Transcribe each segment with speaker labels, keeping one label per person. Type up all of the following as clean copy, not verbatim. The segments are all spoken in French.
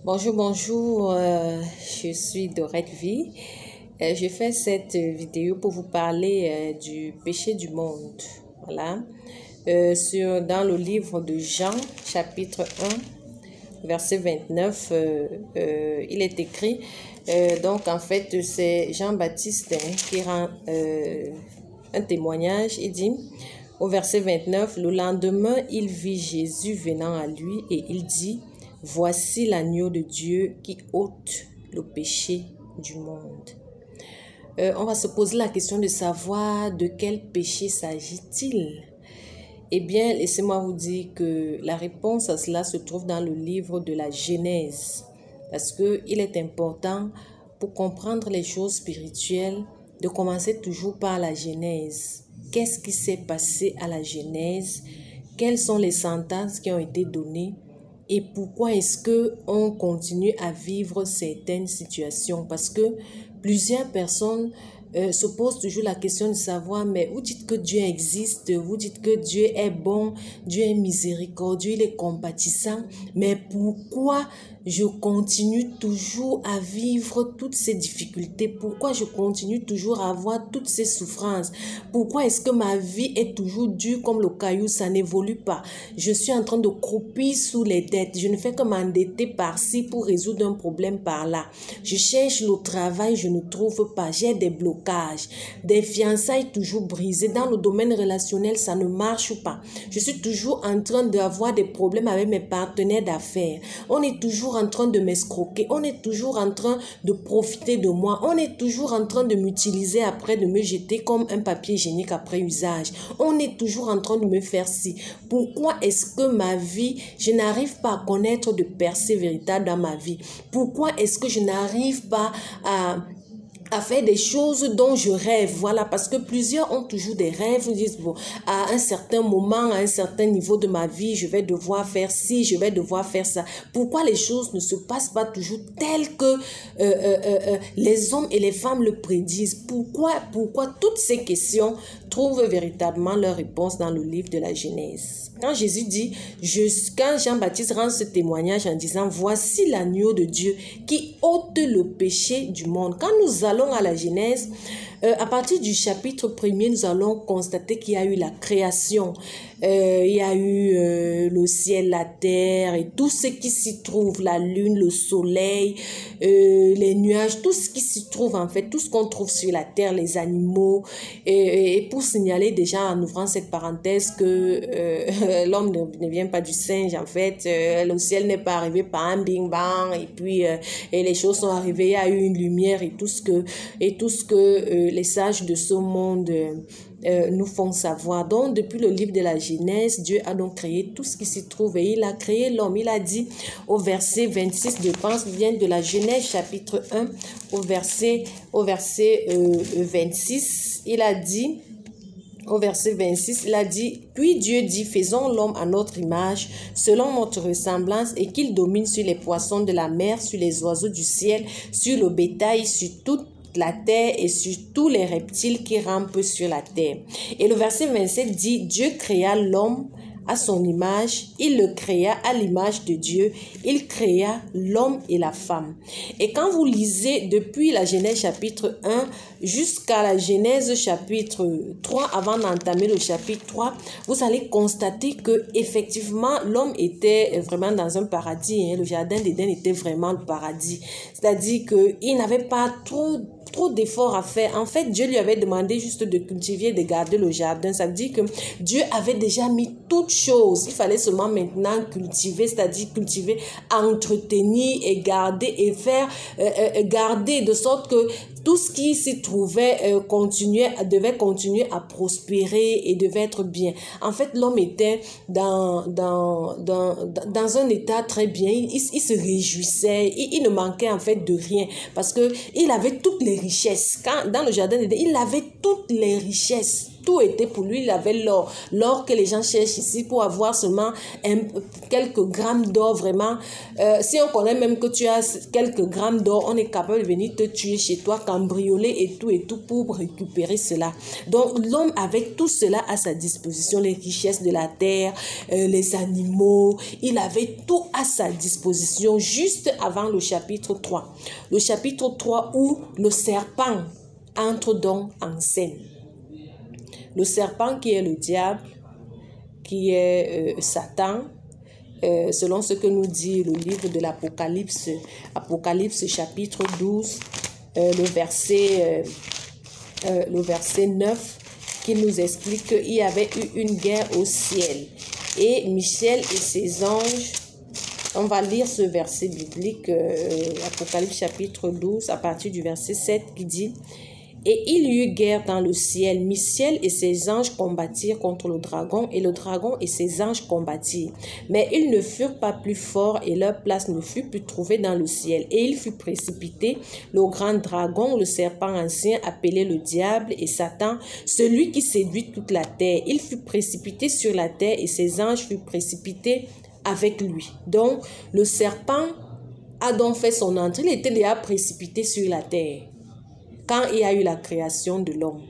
Speaker 1: Bonjour, bonjour, je suis Dorette Vie. Je fais cette vidéo pour vous parler du péché du monde. Voilà. Dans le livre de Jean, chapitre 1, verset 29, il est écrit, donc en fait c'est Jean-Baptiste qui rend un témoignage. Il dit au verset 29, le lendemain il vit Jésus venant à lui et il dit: voici l'agneau de Dieu qui ôte le péché du monde. On va se poser la question de savoir de quel péché s'agit-il. Eh bien, laissez-moi vous dire que la réponse à cela se trouve dans le livre de la Genèse. Parce qu'il est important, pour comprendre les choses spirituelles, de commencer toujours par la Genèse. Qu'est-ce qui s'est passé à la Genèse? Quelles sont les sentences qui ont été données? Et pourquoi est-ce qu'on continue à vivre certaines situations? Parce que plusieurs personnes se posent toujours la question de savoir, mais vous dites que Dieu existe, vous dites que Dieu est bon, Dieu est miséricordieux, il est compatissant, mais pourquoi je continue toujours à vivre toutes ces difficultés? Pourquoi je continue toujours à avoir toutes ces souffrances? Pourquoi est-ce que ma vie est toujours dure comme le caillou, ça n'évolue pas? Je suis en train de croupir sous les dettes. Je ne fais que m'endetter par-ci pour résoudre un problème par-là. Je cherche le travail, je ne trouve pas. J'ai des blocages, des fiançailles toujours brisées. Dans le domaine relationnel, ça ne marche pas. Je suis toujours en train d'avoir des problèmes avec mes partenaires d'affaires. On est toujours en train de m'escroquer. On est toujours en train de profiter de moi. On est toujours en train de m'utiliser après, de me jeter comme un papier hygiénique après usage. On est toujours en train de me faire ci. Pourquoi est-ce que ma vie, je n'arrive pas à connaître de percée véritable dans ma vie? Pourquoi est-ce que je n'arrive pas à faire des choses dont je rêve? Voilà, parce que plusieurs ont toujours des rêves. Ils disent, bon, à un certain moment, à un certain niveau de ma vie, je vais devoir faire ci, je vais devoir faire ça. Pourquoi les choses ne se passent pas toujours telles que les hommes et les femmes le prédisent? Pourquoi toutes ces questions trouvent véritablement leur réponse dans le livre de la Genèse? Quand Jésus dit, quand Jean-Baptiste rend ce témoignage en disant, voici l'agneau de Dieu qui ôte le péché du monde. Quand nous allons à la Genèse, à partir du chapitre 1er, nous allons constater qu'il y a eu la création. Il y a eu le ciel, la terre et tout ce qui s'y trouve, la lune, le soleil, les nuages, tout ce qui s'y trouve en fait, tout ce qu'on trouve sur la terre, les animaux. Et pour signaler déjà en ouvrant cette parenthèse que l'homme ne vient pas du singe en fait, le ciel n'est pas arrivé par un bing bang et puis et les choses sont arrivées, il y a eu une lumière et tout ce que les sages de ce monde nous font savoir. Donc, depuis le livre de la Genèse, Dieu a donc créé tout ce qui s'y trouve et il a créé l'homme. Il a dit au verset 26, je pense, vient de la Genèse chapitre 1, au verset 26, il a dit, au verset 26, il a dit, puis Dieu dit, faisons l'homme à notre image, selon notre ressemblance, et qu'il domine sur les poissons de la mer, sur les oiseaux du ciel, sur le bétail, sur toute la terre et sur tous les reptiles qui rampent sur la terre. Et le verset 27 dit, Dieu créa l'homme à son image, il le créa à l'image de Dieu, il créa l'homme et la femme. Et quand vous lisez depuis la Genèse chapitre 1 jusqu'à la Genèse chapitre 3, avant d'entamer le chapitre 3, vous allez constater que effectivement l'homme était vraiment dans un paradis. Le jardin d'Éden était vraiment le paradis. C'est-à-dire qu'il n'avait pas trop d'efforts à faire. En fait, Dieu lui avait demandé juste de cultiver, de garder le jardin. Ça veut dire que Dieu avait déjà mis toutes choses. Il fallait seulement maintenant cultiver, c'est-à-dire cultiver, entretenir et garder et faire garder de sorte que tout ce qui s'y trouvait devait continuer à prospérer et devait être bien. En fait, l'homme était dans un état très bien. Il se réjouissait. Il ne manquait en fait de rien parce que il avait toutes les richesses. Dans le jardin d'Éden, il avait toutes les richesses. tout était pour lui. Il avait l'or. L'or que les gens cherchent ici pour avoir seulement quelques grammes d'or, vraiment. Si on connaît même que tu as quelques grammes d'or, on est capable de venir te tuer chez toi, cambrioler et tout pour récupérer cela. Donc l'homme avait tout cela à sa disposition, les richesses de la terre, les animaux, il avait tout à sa disposition juste avant le chapitre 3. Le chapitre 3 où le serpent entre donc en scène. Le serpent qui est le diable, qui est Satan, selon ce que nous dit le livre de l'Apocalypse, Apocalypse chapitre 12, le verset 9, qui nous explique qu'il y avait eu une guerre au ciel. Et Michel et ses anges, on va lire ce verset biblique, Apocalypse chapitre 12, à partir du verset 7, qui dit: Et il y eut guerre dans le ciel. Michel et ses anges combattirent contre le dragon, et le dragon et ses anges combattirent. Mais ils ne furent pas plus forts, et leur place ne fut plus trouvée dans le ciel. Et il fut précipité, le grand dragon, le serpent ancien, appelé le diable et Satan, celui qui séduit toute la terre. Il fut précipité sur la terre, et ses anges furent précipités avec lui. Donc, le serpent a donc fait son entrée. Il était déjà précipité sur la terre quand il y a eu la création de l'homme.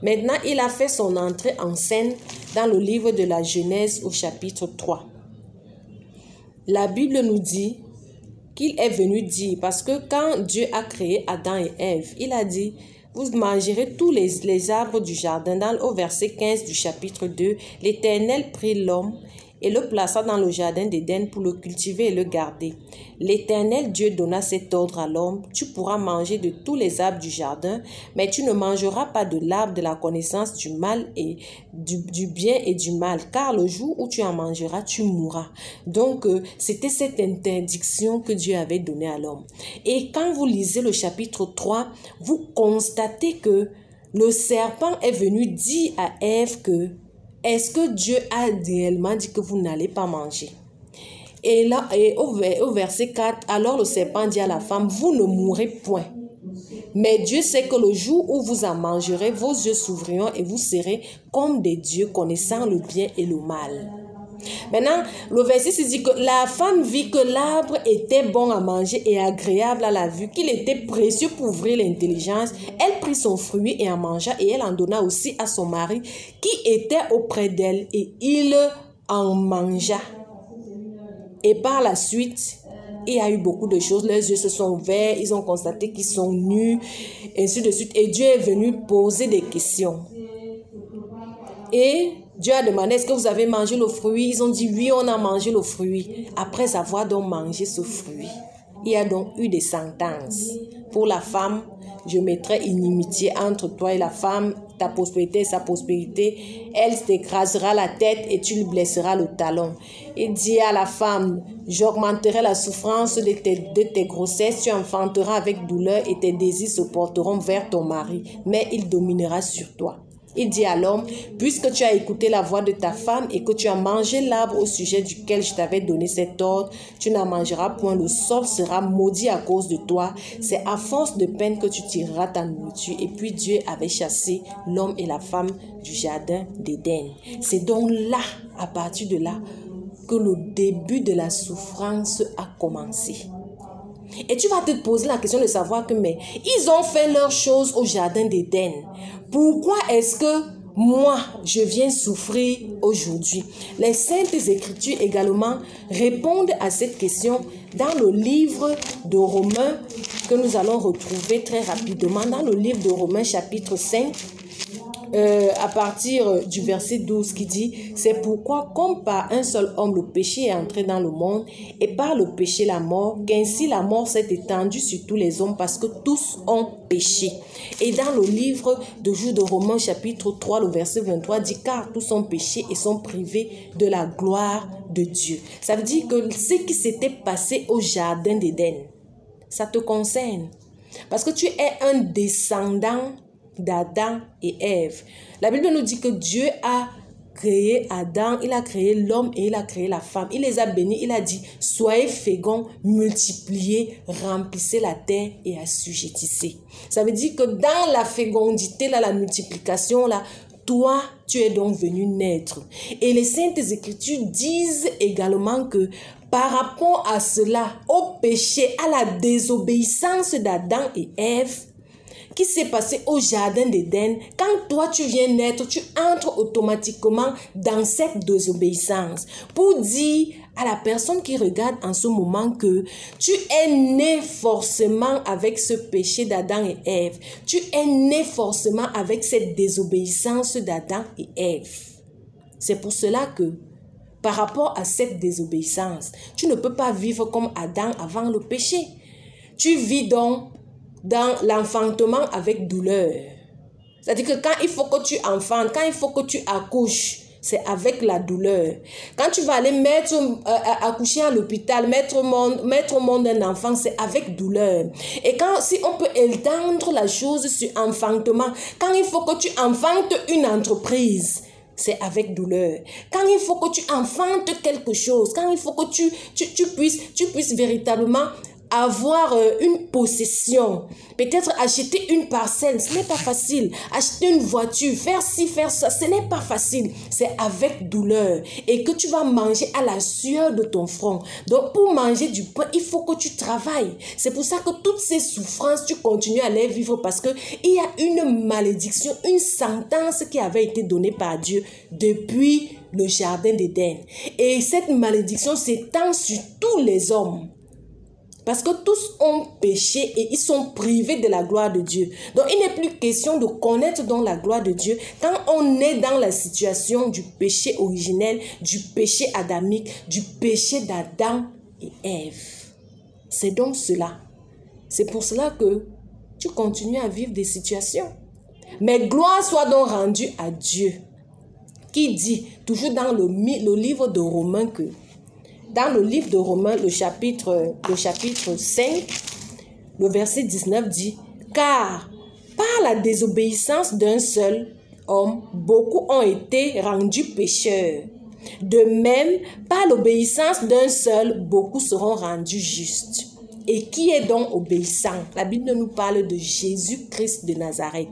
Speaker 1: Maintenant, il a fait son entrée en scène dans le livre de la Genèse au chapitre 3. La Bible nous dit qu'il est venu dire, parce que quand Dieu a créé Adam et Ève, il a dit: vous mangerez tous les arbres du jardin. Au verset 15 du chapitre 2, l'Éternel prit l'homme et le plaça dans le jardin d'Éden pour le cultiver et le garder. L'Éternel Dieu donna cet ordre à l'homme: tu pourras manger de tous les arbres du jardin, mais tu ne mangeras pas de l'arbre de la connaissance du mal et du bien et du mal, car le jour où tu en mangeras, tu mourras. Donc, c'était cette interdiction que Dieu avait donnée à l'homme. Et quand vous lisez le chapitre 3, vous constatez que le serpent est venu dire à Ève que: est-ce que Dieu a réellement dit que vous n'allez pas manger? Et là, au verset 4, alors le serpent dit à la femme: vous ne mourrez point. Mais Dieu sait que le jour où vous en mangerez, vos yeux s'ouvriront et vous serez comme des dieux, connaissant le bien et le mal. Maintenant, le verset 6 dit que la femme vit que l'arbre était bon à manger et agréable à la vue, qu'il était précieux pour ouvrir l'intelligence. Elle prit son fruit et en mangea, et elle en donna aussi à son mari qui était auprès d'elle, et il en mangea. Et par la suite, il y a eu beaucoup de choses. Leurs yeux se sont ouverts, ils ont constaté qu'ils sont nus, et ainsi de suite. Et Dieu est venu poser des questions. Et Dieu a demandé: est-ce que vous avez mangé le fruit? Ils ont dit: oui, on a mangé le fruit. Après avoir donc mangé ce fruit, il y a donc eu des sentences. Pour la femme, je mettrai inimitié entre toi et la femme, ta prospérité et sa prospérité. Elle t'écrasera la tête et tu lui blesseras le talon. Il dit à la femme: j'augmenterai la souffrance de tes grossesses, tu enfanteras avec douleur et tes désirs se porteront vers ton mari, mais il dominera sur toi. Il dit à l'homme: puisque tu as écouté la voix de ta femme et que tu as mangé l'arbre au sujet duquel je t'avais donné cet ordre, tu n'en mangeras point, le sol sera maudit à cause de toi. C'est à force de peine que tu tireras ta nourriture. Et puis Dieu avait chassé l'homme et la femme du jardin d'Éden. C'est donc là, à partir de là, que le début de la souffrance a commencé. Et tu vas te poser la question de savoir que mais ils ont fait leurs choses au jardin d'Éden. Pourquoi est-ce que moi, je viens souffrir aujourd'hui? Les Saintes Écritures également répondent à cette question dans le livre de Romains que nous allons retrouver très rapidement. Dans le livre de Romains chapitre 5, à partir du verset 12 qui dit: c'est pourquoi comme par un seul homme le péché est entré dans le monde et par le péché la mort, qu'ainsi la mort s'est étendue sur tous les hommes parce que tous ont péché. Et dans le livre de Juge de Romains chapitre 3, le verset 23 dit: car tous ont péché et sont privés de la gloire de Dieu. Ça veut dire que ce qui s'était passé au jardin d'Éden, ça te concerne parce que tu es un descendant d'Adam et Ève. La Bible nous dit que Dieu a créé Adam, il a créé l'homme et il a créé la femme. Il les a bénis, il a dit: soyez féconds, multipliez, remplissez la terre et assujettissez. Ça veut dire que dans la fécondité, là, la multiplication, là, toi, tu es donc venu naître. Et les Saintes Écritures disent également que par rapport à cela, au péché, à la désobéissance d'Adam et Ève, qui s'est passé au jardin d'Éden, quand toi tu viens naître, tu entres automatiquement dans cette désobéissance. Pour dire à la personne qui regarde en ce moment que tu es né forcément avec ce péché d'Adam et Ève. Tu es né forcément avec cette désobéissance d'Adam et Ève. C'est pour cela que par rapport à cette désobéissance, tu ne peux pas vivre comme Adam avant le péché. Tu vis donc dans l'enfantement avec douleur. C'est-à-dire que quand il faut que tu enfantes, quand il faut que tu accouches, c'est avec la douleur. Quand tu vas aller accoucher à l'hôpital, mettre au monde un enfant, c'est avec douleur. Et si on peut étendre la chose sur enfantement, quand il faut que tu enfantes une entreprise, c'est avec douleur. Quand il faut que tu enfantes quelque chose, quand il faut que tu puisses véritablement avoir une possession, peut-être acheter une parcelle, ce n'est pas facile. Acheter une voiture, faire ci, faire ça, ce n'est pas facile. C'est avec douleur et que tu vas manger à la sueur de ton front. Donc pour manger du pain, il faut que tu travailles. C'est pour ça que toutes ces souffrances, tu continues à les vivre parce que il y a une malédiction, une sentence qui avait été donnée par Dieu depuis le jardin d'Éden. Et cette malédiction s'étend sur tous les hommes. Parce que tous ont péché et ils sont privés de la gloire de Dieu. Donc il n'est plus question de connaître donc la gloire de Dieu quand on est dans la situation du péché originel, du péché adamique, du péché d'Adam et Ève. C'est donc cela. C'est pour cela que tu continues à vivre des situations. Mais gloire soit donc rendue à Dieu, qui dit, toujours dans le livre de Romains, que dans le livre de Romains, le chapitre 5, le verset 19 dit « Car par la désobéissance d'un seul homme, beaucoup ont été rendus pécheurs. De même, par l'obéissance d'un seul, beaucoup seront rendus justes. » Et qui est donc obéissant? La Bible nous parle de Jésus-Christ de Nazareth.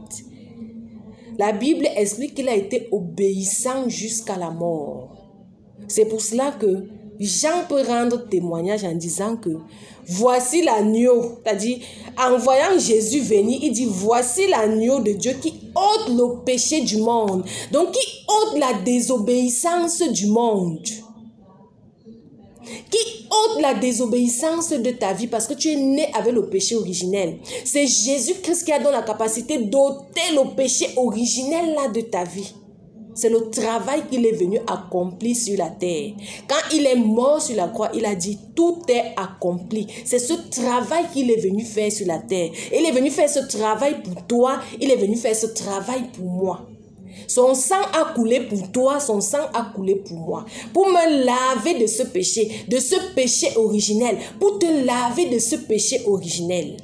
Speaker 1: La Bible explique qu'il a été obéissant jusqu'à la mort. C'est pour cela que Jean peut rendre témoignage en disant que voici l'agneau, c'est-à-dire en voyant Jésus venir, il dit voici l'agneau de Dieu qui ôte le péché du monde, donc qui ôte la désobéissance du monde, qui ôte la désobéissance de ta vie parce que tu es né avec le péché originel. C'est Jésus-Christ qui a donc la capacité d'ôter le péché originel là de ta vie. C'est le travail qu'il est venu accomplir sur la terre. Quand il est mort sur la croix, il a dit tout est accompli. C'est ce travail qu'il est venu faire sur la terre. Il est venu faire ce travail pour toi, il est venu faire ce travail pour moi. Son sang a coulé pour toi, son sang a coulé pour moi. Pour me laver de ce péché originel, pour te laver de ce péché originel.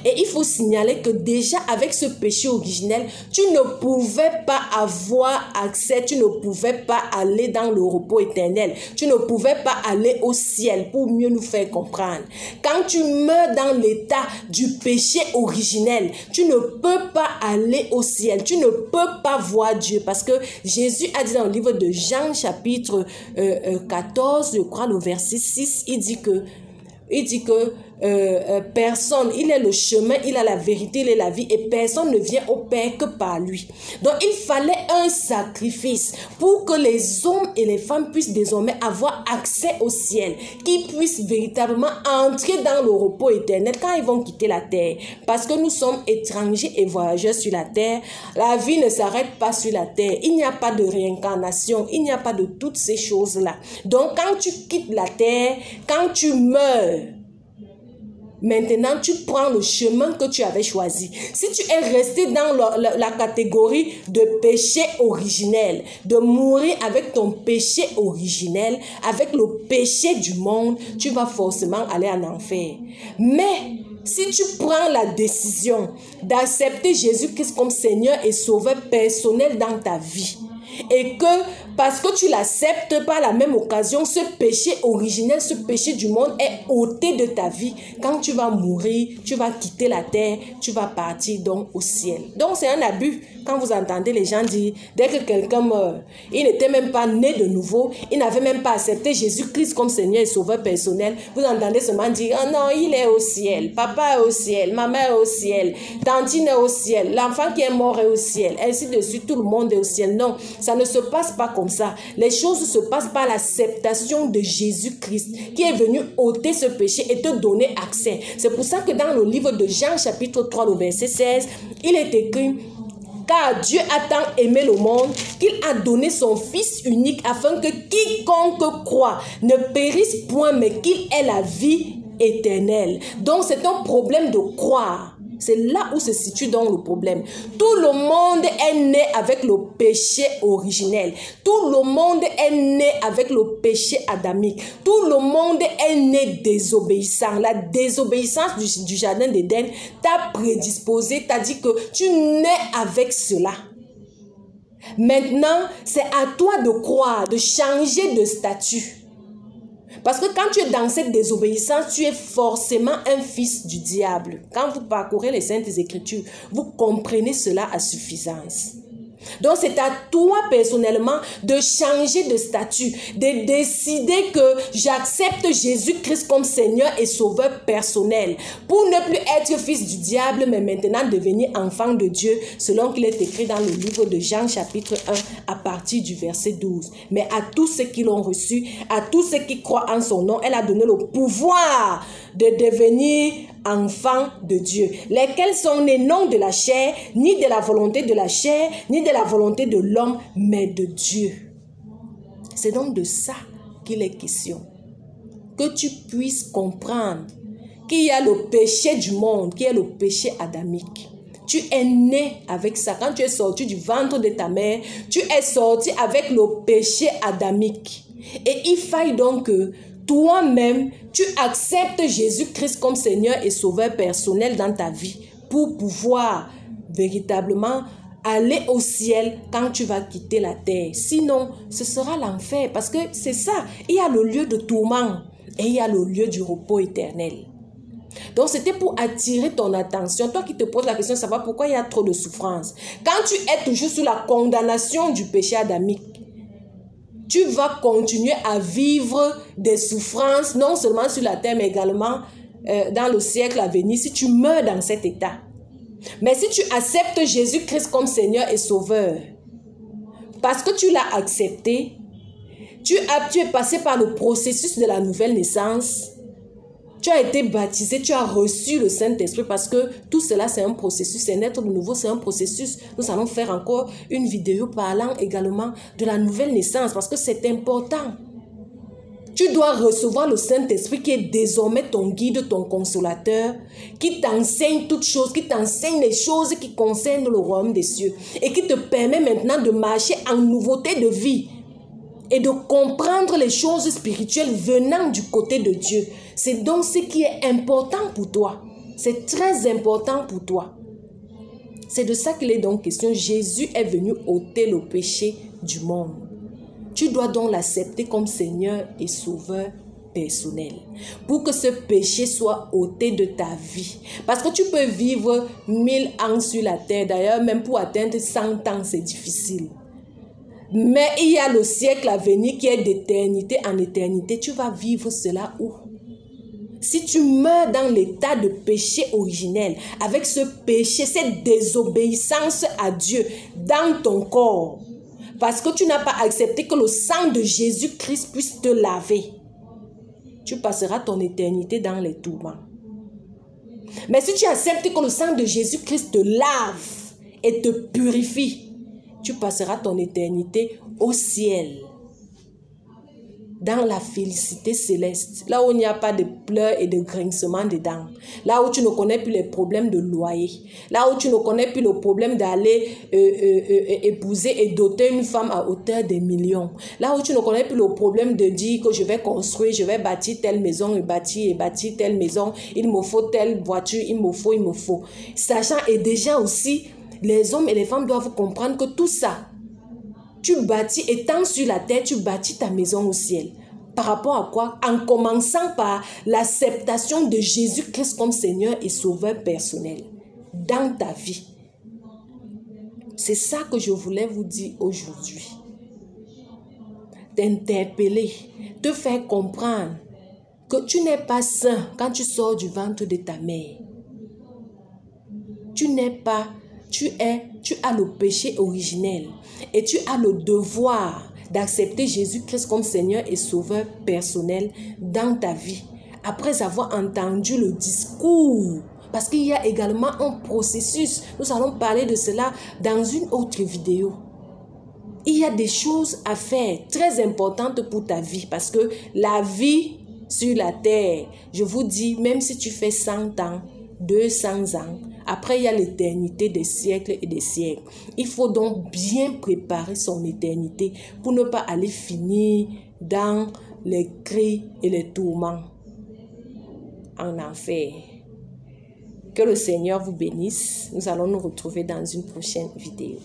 Speaker 1: Et il faut signaler que déjà avec ce péché originel, tu ne pouvais pas avoir accès, tu ne pouvais pas aller dans le repos éternel, tu ne pouvais pas aller au ciel, pour mieux nous faire comprendre. Quand tu meurs dans l'état du péché originel, tu ne peux pas aller au ciel, tu ne peux pas voir Dieu, parce que Jésus a dit dans le livre de Jean chapitre 14, je crois le verset 6, il dit que personne, il est le chemin, il a la vérité, il est la vie et personne ne vient au Père que par lui. Donc il fallait un sacrifice pour que les hommes et les femmes puissent désormais avoir accès au ciel, qu'ils puissent véritablement entrer dans le repos éternel quand ils vont quitter la terre. Parce que nous sommes étrangers et voyageurs sur la terre, la vie ne s'arrête pas sur la terre, il n'y a pas de réincarnation, il n'y a pas de toutes ces choses-là. Donc quand tu quittes la terre, quand tu meurs, maintenant, tu prends le chemin que tu avais choisi. Si tu es resté dans la catégorie de péché originel, de mourir avec ton péché originel, avec le péché du monde, tu vas forcément aller en enfer. Mais si tu prends la décision d'accepter Jésus-Christ comme Seigneur et Sauveur personnel dans ta vie, et que parce que tu l'acceptes par la même occasion, ce péché originel, ce péché du monde est ôté de ta vie. Quand tu vas mourir, tu vas quitter la terre, tu vas partir donc au ciel. Donc c'est un abus quand vous entendez les gens dire, dès que quelqu'un meurt, il n'était même pas né de nouveau, il n'avait même pas accepté Jésus-Christ comme Seigneur et Sauveur personnel, vous entendez seulement dire, oh non, il est au ciel, papa est au ciel, maman est au ciel, tantine est au ciel, l'enfant qui est mort est au ciel, ainsi de suite, tout le monde est au ciel. Non, ça ne se passe pas comme ça. Les choses se passent par l'acceptation de Jésus-Christ qui est venu ôter ce péché et te donner accès. C'est pour ça que dans le livre de Jean chapitre 3, le verset 16, il est écrit: car Dieu a tant aimé le monde qu'il a donné son Fils unique afin que quiconque croit ne périsse point mais qu'il ait la vie éternelle. Donc c'est un problème de croire. C'est là où se situe donc le problème. Tout le monde est né avec le péché originel. Tout le monde est né avec le péché adamique. Tout le monde est né désobéissant. La désobéissance du jardin d'Éden t'a prédisposé, t'a dit que tu nais avec cela. Maintenant, c'est à toi de croire, de changer de statut. Parce que quand tu es dans cette désobéissance, tu es forcément un fils du diable. Quand vous parcourez les Saintes Écritures, vous comprenez cela à suffisance. Donc c'est à toi personnellement de changer de statut, de décider que j'accepte Jésus-Christ comme Seigneur et Sauveur personnel pour ne plus être fils du diable mais maintenant devenir enfant de Dieu selon qu'il est écrit dans le livre de Jean chapitre 1 à partir du verset 12. Mais à tous ceux qui l'ont reçu, à tous ceux qui croient en son nom, elle a donné le pouvoir de devenir enfants de Dieu, lesquels sont nés non de la chair, ni de la volonté de la chair, ni de la volonté de l'homme, mais de Dieu. C'est donc de ça qu'il est question. Que tu puisses comprendre qu'il y a le péché du monde, qui est le péché adamique. Tu es né avec ça. Quand tu es sorti du ventre de ta mère, tu es sorti avec le péché adamique. Et il faille donc que toi-même, tu acceptes Jésus-Christ comme Seigneur et Sauveur personnel dans ta vie pour pouvoir véritablement aller au ciel quand tu vas quitter la terre. Sinon, ce sera l'enfer parce que c'est ça. Il y a le lieu de tourment et il y a le lieu du repos éternel. Donc, c'était pour attirer ton attention. Toi qui te poses la question de savoir pourquoi il y a trop de souffrance. Quand tu es toujours sous la condamnation du péché adamique, tu vas continuer à vivre des souffrances, non seulement sur la terre, mais également dans le siècle à venir, si tu meurs dans cet état. Mais si tu acceptes Jésus-Christ comme Seigneur et Sauveur, parce que tu l'as accepté, tu es passé par le processus de la nouvelle naissance, tu as été baptisé, tu as reçu le Saint-Esprit parce que tout cela c'est un processus, c'est naître de nouveau, c'est un processus. Nous allons faire encore une vidéo parlant également de la nouvelle naissance parce que c'est important. Tu dois recevoir le Saint-Esprit qui est désormais ton guide, ton consolateur, qui t'enseigne toutes choses, qui t'enseigne les choses qui concernent le royaume des cieux et qui te permet maintenant de marcher en nouveauté de vie et de comprendre les choses spirituelles venant du côté de Dieu. C'est donc ce qui est important pour toi. C'est très important pour toi. C'est de ça qu'il est donc question. Jésus est venu ôter le péché du monde. Tu dois donc l'accepter comme Seigneur et Sauveur personnel pour que ce péché soit ôté de ta vie. Parce que tu peux vivre 1000 ans sur la terre. D'ailleurs, même pour atteindre 100 ans, c'est difficile. Mais il y a le siècle à venir qui est d'éternité en éternité. Tu vas vivre cela où? Si tu meurs dans l'état de péché originel, avec ce péché, cette désobéissance à Dieu dans ton corps, parce que tu n'as pas accepté que le sang de Jésus-Christ puisse te laver, tu passeras ton éternité dans les tourments. Mais si tu acceptes que le sang de Jésus-Christ te lave et te purifie, tu passeras ton éternité au ciel, dans la félicité céleste, là où il n'y a pas de pleurs et de grincements de dents, là où tu ne connais plus les problèmes de loyer, là où tu ne connais plus le problème d'aller épouser et doter une femme à hauteur des millions, là où tu ne connais plus le problème de dire que je vais construire, je vais bâtir telle maison et bâtir telle maison, il me faut telle voiture, il me faut. Sachant et déjà aussi, les hommes et les femmes doivent comprendre que tout ça, tu bâtis, étant sur la terre, tu bâtis ta maison au ciel. Par rapport à quoi? En commençant par l'acceptation de Jésus-Christ comme Seigneur et Sauveur personnel dans ta vie. C'est ça que je voulais vous dire aujourd'hui. T'interpeller, te faire comprendre que tu n'es pas saint quand tu sors du ventre de ta mère. Tu n'es pas, tu as le péché originel et tu as le devoir d'accepter Jésus-Christ comme Seigneur et Sauveur personnel dans ta vie. Après avoir entendu le discours, parce qu'il y a également un processus. Nous allons parler de cela dans une autre vidéo. Il y a des choses à faire très importantes pour ta vie parce que la vie sur la terre, je vous dis, même si tu fais 100 ans, 200 ans, après il y a l'éternité des siècles et des siècles. Il faut donc bien préparer son éternité pour ne pas aller finir dans les cris et les tourments en enfer. Que le Seigneur vous bénisse. Nous allons nous retrouver dans une prochaine vidéo.